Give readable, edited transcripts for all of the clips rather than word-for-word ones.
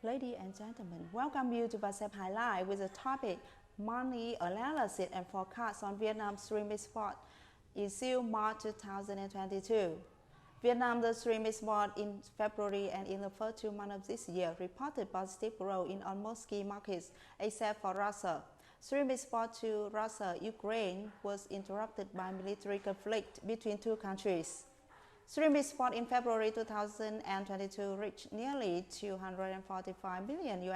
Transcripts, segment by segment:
Ladies and gentlemen, welcome you to VASEP Highlight with the topic Monthly Analysis and Forecast on Vietnam's Stream Export issue March 2022. Vietnam, the stream export in February and in the first 2 months of this year reported positive growth in almost key markets except for Russia. Stream export to Russia, Ukraine was interrupted by military conflict between two countries. Stream export in February 2022 reached nearly $245 million,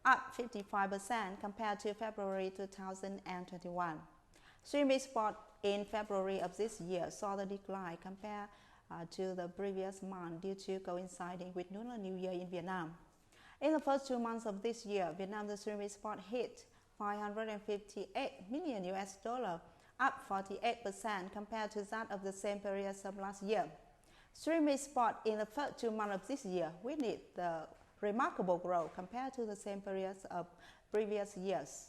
up 55% compared to February 2021. Stream export in February of this year saw the decline compared to the previous month due to coinciding with Lunar New Year in Vietnam. In the first 2 months of this year, Vietnam's stream export hit $558 million, up 48% compared to that of the same period of last year. Stream export in the first 2 months of this year witnessed the remarkable growth compared to the same periods of previous years.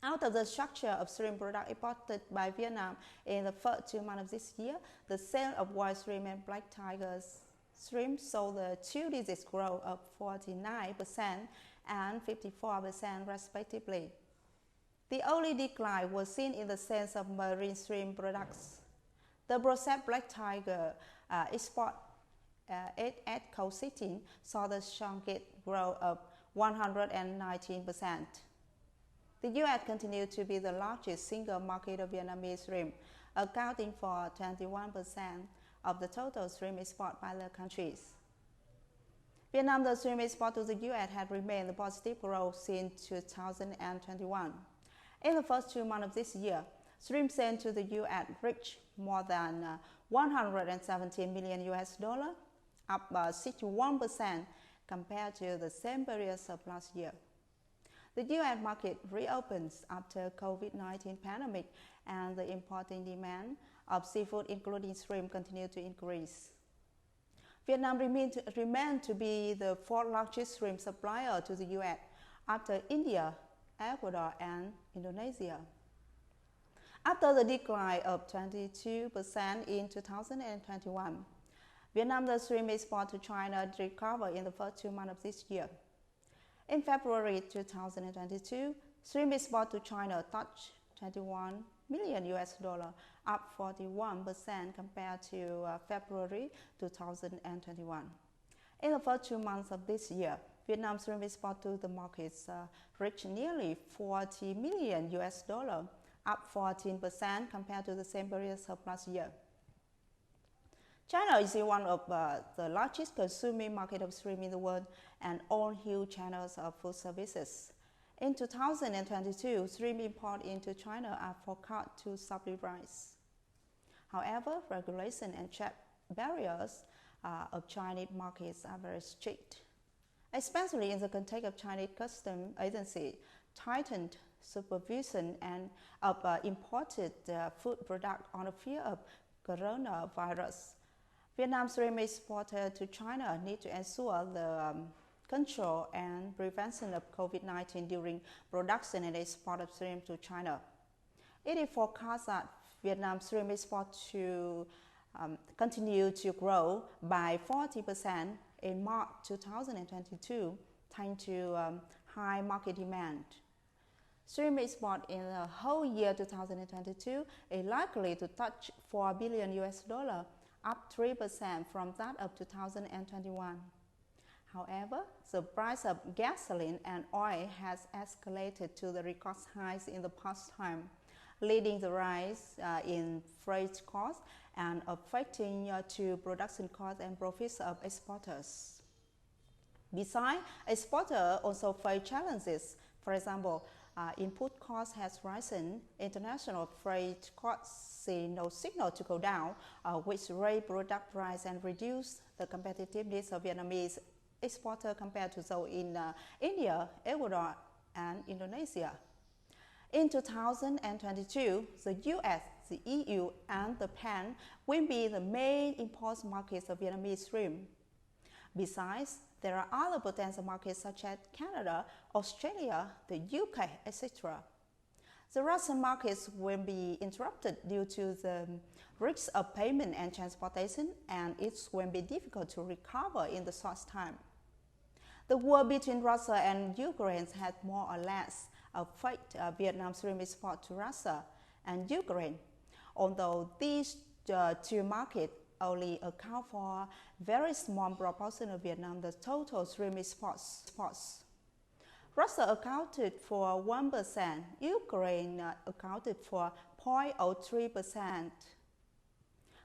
Out of the structure of stream product imported by Vietnam in the first 2 months of this year, the sale of white stream and black tiger stream saw the two-digit growth of 49% and 54% respectively. The only decline was seen in the sales of marine stream products. The processed black tiger export at cold sitting saw the strongest growth of 119%. The U.S. continued to be the largest single market of Vietnamese shrimp, accounting for 21% of the total shrimp export by the countries. Vietnam's shrimp export to the U.S. had remained a positive growth since 2021. In the first 2 months of this year, shrimp sales to the U.S. reached more than $117 million, up 61% compared to the same period of last year. The U.S. market reopens after COVID-19 pandemic, and the importing demand of seafood, including shrimp, continued to increase. Vietnam remained to be the fourth largest shrimp supplier to the U.S. after India, Ecuador, and Indonesia. After the decline of 22% in 2021, Vietnam's shrimp export to China recovered in the first 2 months of this year. In February 2022, shrimp export to China touched $21 million, up 41% compared to February 2021. In the first 2 months of this year, Vietnam's shrimp export to the markets reached nearly $40 million, up 14% compared to the same period of last year. China is one of the largest consuming markets of shrimp in the world and owns huge channels of food services. In 2022, shrimp imports into China are forecast to sharply rise. However, regulation and trade barriers of Chinese markets are very strict, especially in the context of Chinese customs agency tightened supervision and of imported food products on the fear of coronavirus. Vietnam's shrimp exporter to China need to ensure the control and prevention of COVID-19 during production and export of shrimp to China. It is forecast that Vietnam's shrimp export to continue to grow by 40% in March 2022, thanks to high market demand. Shrimp export in the whole year 2022 is likely to touch $4 billion, up 3% from that of 2021. However, the price of gasoline and oil has escalated to the record highs in the past time, leading the rise in freight costs and affecting to production costs and profits of exporters. Besides, exporters also face challenges. For example, input costs has risen, international freight costs see no signal to go down, which raise product price and reduce the competitiveness of Vietnamese exporters compared to those in India, Ecuador, and Indonesia. In 2022, the US, the EU, and Japan will be the main import markets of Vietnamese shrimp. Besides, there are other potential markets such as Canada, Australia, the UK, etc. The Russian markets will be interrupted due to the risks of payment and transportation, and it will be difficult to recover in the short time. The war between Russia and Ukraine had more or less affected Vietnam's shrimp export to Russia and Ukraine, although these two markets only account for a very small proportion of Vietnam's total shrimp exports. Russia accounted for 1%, Ukraine accounted for 0.03%.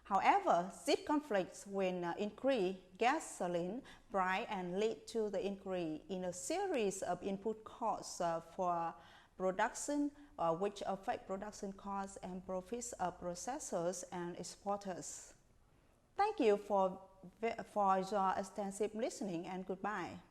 However, these conflicts will increase gasoline price and lead to the increase in a series of input costs for production, which affect production costs and profits of processors and exporters. Thank you for your extensive listening, and goodbye.